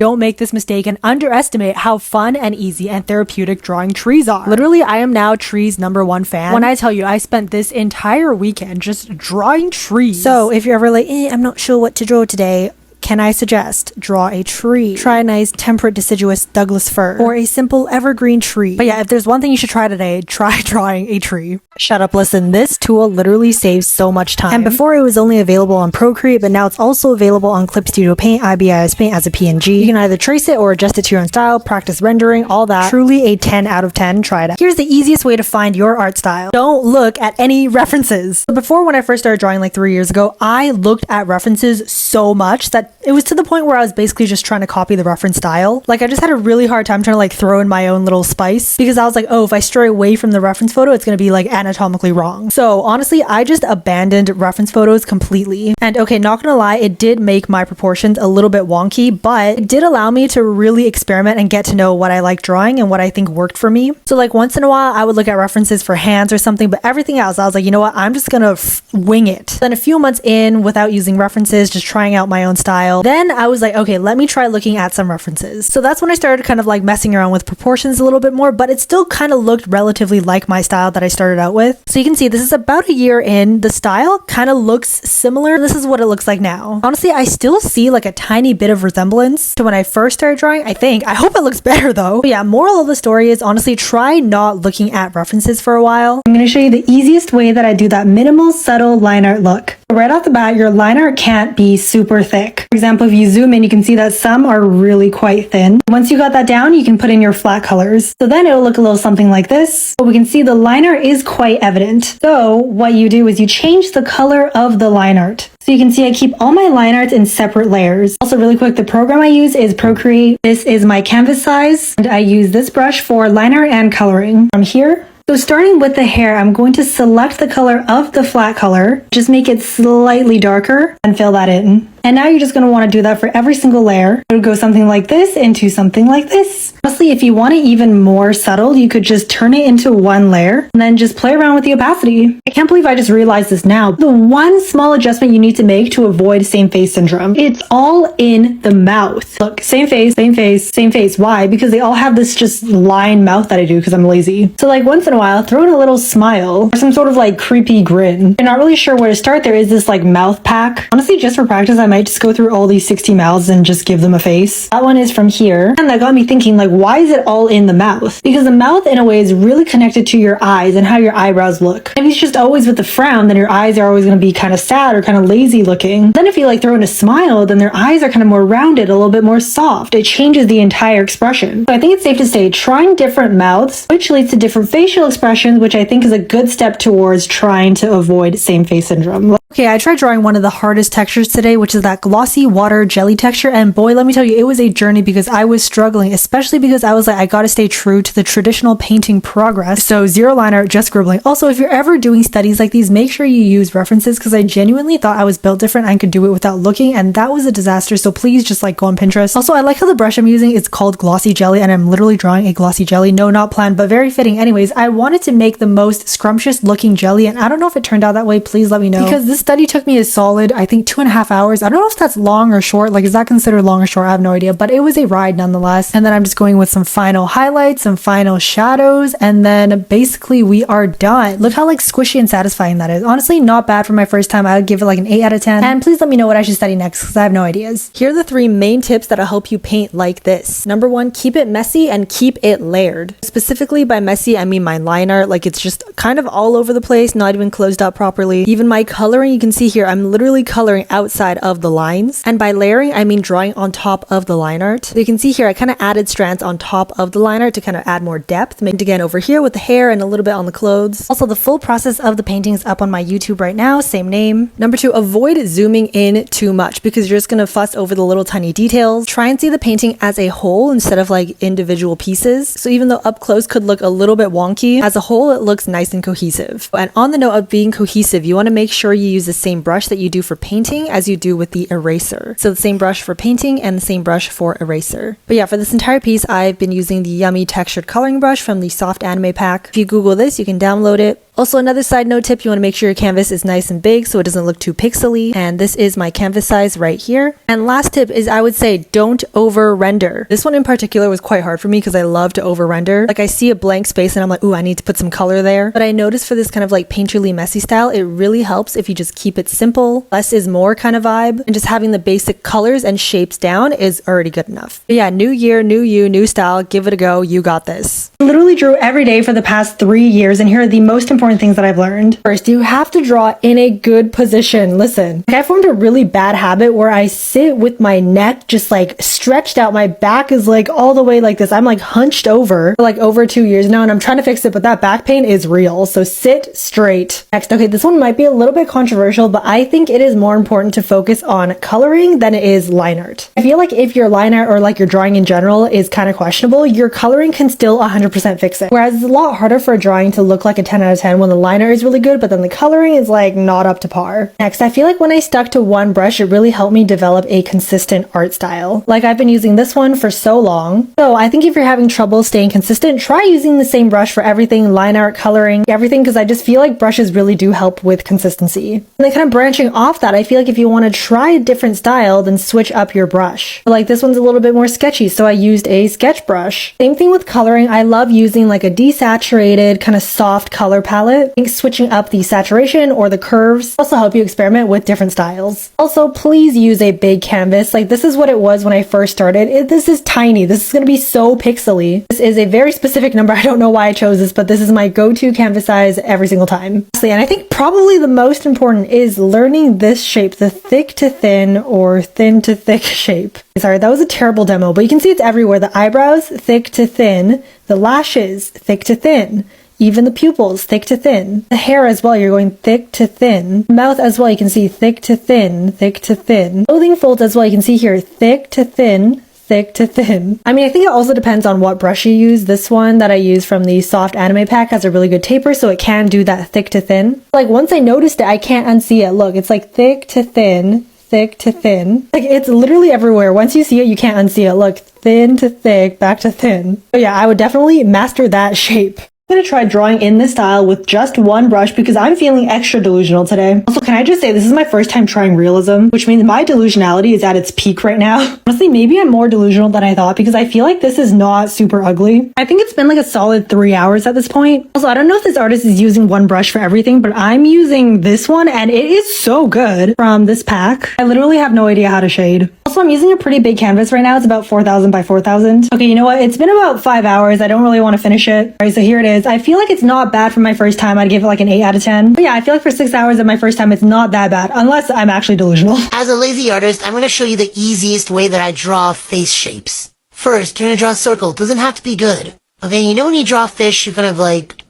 Don't make this mistake and underestimate how fun and easy and therapeutic drawing trees are. Literally, I am now trees #1 fan. When I tell you, I spent this entire weekend just drawing trees. So if you're ever like, I'm not sure what to draw today, can I suggest draw a tree? Try a nice temperate deciduous Douglas fir or a simple evergreen tree. But yeah, if there's one thing you should try today, try drawing a tree. Shut up, listen, this tool literally saves so much time. And before it was only available on Procreate, but now it's also available on Clip Studio Paint, IBIS Paint as a PNG. You can either trace it or adjust it to your own style, practice rendering, all that. Truly a 10 out of 10, try it out. Here's the easiest way to find your art style. Don't look at any references. So before, when I first started drawing like 3 years ago, I looked at references so much that it was to the point where I was basically just trying to copy the reference style. Like, I just had a really hard time trying to like throw in my own little spice because I was like, oh, if I stray away from the reference photo, it's going to be like anatomically wrong. So honestly, I just abandoned reference photos completely. And okay, not gonna lie, it did make my proportions a little bit wonky, but it did allow me to really experiment and get to know what I like drawing and what I think worked for me. So like once in a while, I would look at references for hands or something, but everything else, I was like, you know what? I'm just gonna wing it. Then a few months in, without using references, just trying out my own style, then I was like, okay, let me try looking at some references. So that's when I started kind of like messing around with proportions a little bit more, but it still kind of looked relatively like my style that I started out with. So you can see this is about a year in. The style kind of looks similar. This is what it looks like now. Honestly, I still see like a tiny bit of resemblance to when I first started drawing, I think. I hope it looks better though. But yeah, moral of the story is honestly try not looking at references for a while. I'm going to show you the easiest way that I do that minimal, subtle line art look. Right off the bat, your line art can't be super thick. For example, if you zoom in, you can see that some are really quite thin. Once you got that down, you can put in your flat colors. So then it'll look a little something like this. But we can see the line art is quite evident. So what you do is you change the color of the line art. So you can see I keep all my line arts in separate layers. Also really quick, the program I use is Procreate. This is my canvas size. And I use this brush for line art and coloring. From here, so starting with the hair, I'm going to select the color of the flat color, just make it slightly darker and fill that in. And now you're just going to want to do that for every single layer. It would go something like this into something like this. Honestly, if you want it even more subtle, you could just turn it into one layer and then just play around with the opacity. I can't believe I just realized this now. The one small adjustment you need to make to avoid same face syndrome, it's all in the mouth. Look, same face, same face, same face. Why? Because they all have this just line mouth that I do because I'm lazy. So like once in a while, throw in a little smile or some sort of like creepy grin. If you're not really sure where to start, there is this like mouth pack. Honestly, just for practice, I might just go through all these 60 mouths and just give them a face. That one is from here. And that got me thinking, like, why is it all in the mouth? Because the mouth in a way is really connected to your eyes and how your eyebrows look. If it's just always with the frown, then your eyes are always going to be kind of sad or kind of lazy looking. Then if you like throw in a smile, then their eyes are kind of more rounded, a little bit more soft. It changes the entire expression. So I think it's safe to say trying different mouths, which leads to different facial expressions, which I think is a good step towards trying to avoid same face syndrome. Okay, I tried drawing one of the hardest textures today, which is that glossy water jelly texture, and boy, let me tell you, it was a journey because I was struggling, especially because I was like, I gotta stay true to the traditional painting progress. So zero line art, just scribbling. Also, if you're ever doing studies like these, make sure you use references because I genuinely thought I was built different and could do it without looking, and that was a disaster. So please just like go on Pinterest. Also, I like how the brush I'm using is called glossy jelly, and I'm literally drawing a glossy jelly. No, not planned, but very fitting. Anyways, I wanted to make the most scrumptious looking jelly, and I don't know if it turned out that way. Please let me know because this study took me a solid, I think, 2.5 hours. I don't know if that's long or short. Like, is that considered long or short? I have no idea, but it was a ride nonetheless. And then I'm just going with some final highlights, some final shadows, and then basically we are done. Look how like squishy and satisfying that is. Honestly, not bad for my first time. I would give it like an 8 out of 10. And please let me know what I should study next because I have no ideas. Here are the 3 main tips that'll help you paint like this. Number 1, keep it messy and keep it layered. Specifically by messy, I mean my line art. Like, it's just kind of all over the place, not even closed up properly. Even my coloring, you can see here, I'm literally coloring outside of the lines. And by layering, I mean drawing on top of the line art. So you can see here, I kind of added strands on top of the line art to kind of add more depth. And again, over here with the hair and a little bit on the clothes. Also, the full process of the painting is up on my YouTube right now, same name. Number 2, avoid zooming in too much because you're just going to fuss over the little tiny details. Try and see the painting as a whole instead of like individual pieces. So even though up close could look a little bit wonky, as a whole, it looks nice and cohesive. And on the note of being cohesive, you want to make sure you use the same brush that you do for painting as you do with the eraser. So the same brush for painting and the same brush for eraser. But yeah, for this entire piece, I've been using the Yummy textured coloring brush from the Soft Anime pack. If you Google this, you can download it. Also, another side note tip, you want to make sure your canvas is nice and big so it doesn't look too pixely. And this is my canvas size right here. And last tip is I would say don't over render. This one in particular was quite hard for me because I love to over render. Like I see a blank space and I'm like, ooh, I need to put some color there. But I noticed for this kind of like painterly messy style, it really helps if you just keep it simple. Less is more kind of vibe. And just having the basic colors and shapes down is already good enough. But yeah, new year, new you, new style. Give it a go. You got this. I literally drew every day for the past 3 years, and here are the most important things that I've learned. First, you have to draw in a good position. Listen, I formed a really bad habit where I sit with my neck just like stretched out. My back is like all the way like this. I'm like hunched over for like over 2 years now, and I'm trying to fix it, but that back pain is real. So sit straight. Next, okay, this one might be a little bit controversial, but I think it is more important to focus on coloring than it is line art. I feel like if your line art or like your drawing in general is kind of questionable, your coloring can still 100% fix it. Whereas it's a lot harder for a drawing to look like a 10 out of 10 when the line art is really good, but then the coloring is like not up to par. Next, I feel like when I stuck to one brush, it really helped me develop a consistent art style. Like I've been using this one for so long. So I think if you're having trouble staying consistent, try using the same brush for everything, line art, coloring, everything, because I just feel like brushes really do help with consistency. And then kind of branching off that, I feel like if you want to try a different style, then switch up your brush. Like this one's a little bit more sketchy, so I used a sketch brush. Same thing with coloring. I love using like a desaturated kind of soft color palette. I think switching up the saturation or the curves also help you experiment with different styles. Also, please use a big canvas. Like this is what it was when I first started. This is tiny. This is going to be so pixely. This is a very specific number. I don't know why I chose this, but this is my go-to canvas size every single time. And I think probably the most important is learning this shape, the thick to thin or thin to thick shape. Sorry, that was a terrible demo, but you can see it's everywhere. The eyebrows, thick to thin. The lashes, thick to thin. Even the pupils, thick to thin. The hair as well, you're going thick to thin. Mouth as well, you can see thick to thin, thick to thin. Clothing folds as well, you can see here, thick to thin, thick to thin. I mean, I think it also depends on what brush you use. This one that I use from the Soft Anime pack has a really good taper, so it can do that thick to thin. Like once I noticed it, I can't unsee it. Look, it's like thick to thin, thick to thin. Like it's literally everywhere. Once you see it, you can't unsee it. Look, thin to thick, back to thin. So yeah, I would definitely master that shape. I'm going to try drawing in this style with just one brush because I'm feeling extra delusional today. Also, can I just say this is my first time trying realism, which means my delusionality is at its peak right now. Honestly, maybe I'm more delusional than I thought because I feel like this is not super ugly. I think it's been like a solid 3 hours at this point. Also, I don't know if this artist is using one brush for everything, but I'm using this one and it is so good from this pack. I literally have no idea how to shade. Also, I'm using a pretty big canvas right now. It's about 4,000 by 4,000. Okay, you know what? It's been about 5 hours. I don't really want to finish it. All right, so here it is. I feel like it's not bad for my first time. I'd give it like an 8 out of 10. But yeah, I feel like for 6 hours of my first time, it's not that bad, unless I'm actually delusional. As a lazy artist, I'm going to show you the easiest way that I draw face shapes. First, you're going to draw a circle. It doesn't have to be good. Okay, you know when you draw a fish, you kind of like,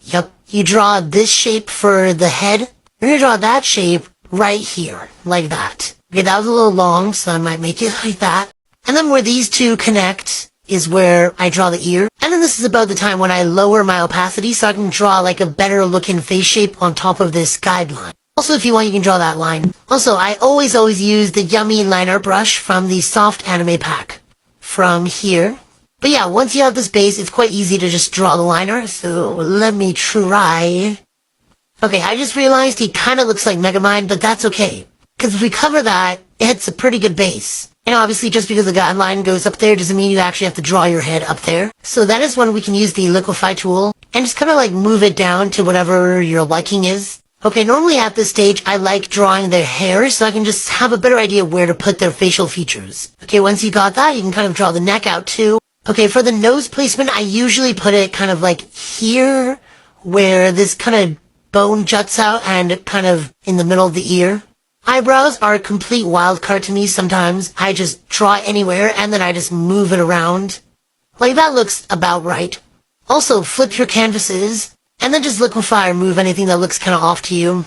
you draw this shape for the head. You're going to draw that shape right here, like that. Okay, that was a little long, so I might make it like that. And then where these two connect is where I draw the ear. And then this is about the time when I lower my opacity so I can draw like a better looking face shape on top of this guideline. Also, if you want, you can draw that line. Also, I always use the Yummy liner brush from the Soft Anime pack. From here. But yeah, once you have this base, it's quite easy to just draw the liner. So let me try. Okay, I just realized he kind of looks like Megamind, but that's okay. Because if we cover that, it's a pretty good base. And obviously, just because the guideline goes up there doesn't mean you actually have to draw your head up there. So that is when we can use the liquify tool and just kind of like move it down to whatever your liking is. Okay, normally at this stage, I like drawing their hair so I can just have a better idea where to put their facial features. Okay, once you got that, you can kind of draw the neck out too. Okay, for the nose placement, I usually put it kind of like here, where this kind of bone juts out and kind of in the middle of the ear. Eyebrows are a complete wild card to me sometimes. I just draw anywhere and then I just move it around. Like that looks about right. Also, flip your canvases and then just liquify or move anything that looks kind of off to you.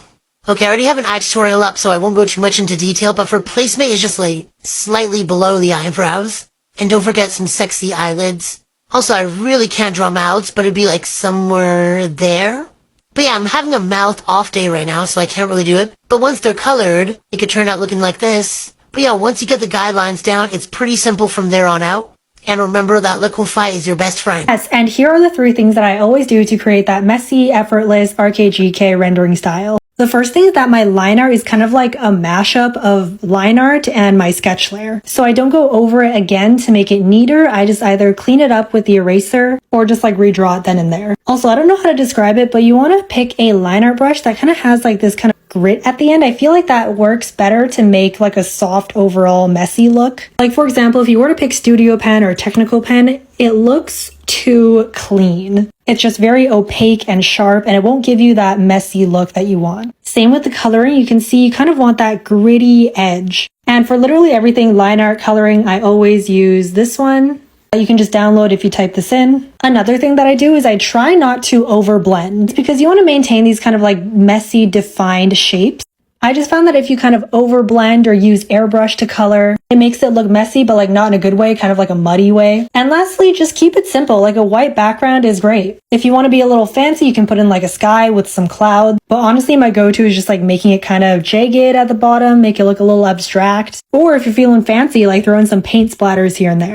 Okay, I already have an eye tutorial up so I won't go too much into detail, but for placement it's just like slightly below the eyebrows. And don't forget some sexy eyelids. Also, I really can't draw mouths, but it'd be like somewhere there. But yeah, I'm having a mouth off day right now, so I can't really do it. But once they're colored, it could turn out looking like this. But yeah, once you get the guidelines down, it's pretty simple from there on out. And remember that liquify is your best friend. Yes, and here are the 3 things that I always do to create that messy, effortless RKGK rendering style. The first thing is that my line art is kind of like a mashup of line art and my sketch layer. So I don't go over it again to make it neater. I just either clean it up with the eraser or just like redraw it then and there. Also, I don't know how to describe it, but you want to pick a line art brush that kind of has like this kind of grit at the end. I feel like that works better to make like a soft overall messy look. Like for example, if you were to pick Studio Pen or Technical Pen, it looks too clean. It's just very opaque and sharp, and it won't give you that messy look that you want. Same with the coloring. You can see you kind of want that gritty edge. And for literally everything line art coloring, I always use this one. You can just download if you type this in. Another thing that I do is I try not to overblend because you want to maintain these kind of like messy defined shapes. I just found that if you kind of overblend or use airbrush to color, it makes it look messy, but like not in a good way, kind of like a muddy way. And lastly, just keep it simple. Like a white background is great. If you want to be a little fancy, you can put in like a sky with some clouds. But honestly, my go-to is just like making it kind of jagged at the bottom, make it look a little abstract. Or if you're feeling fancy, like throw in some paint splatters here and there.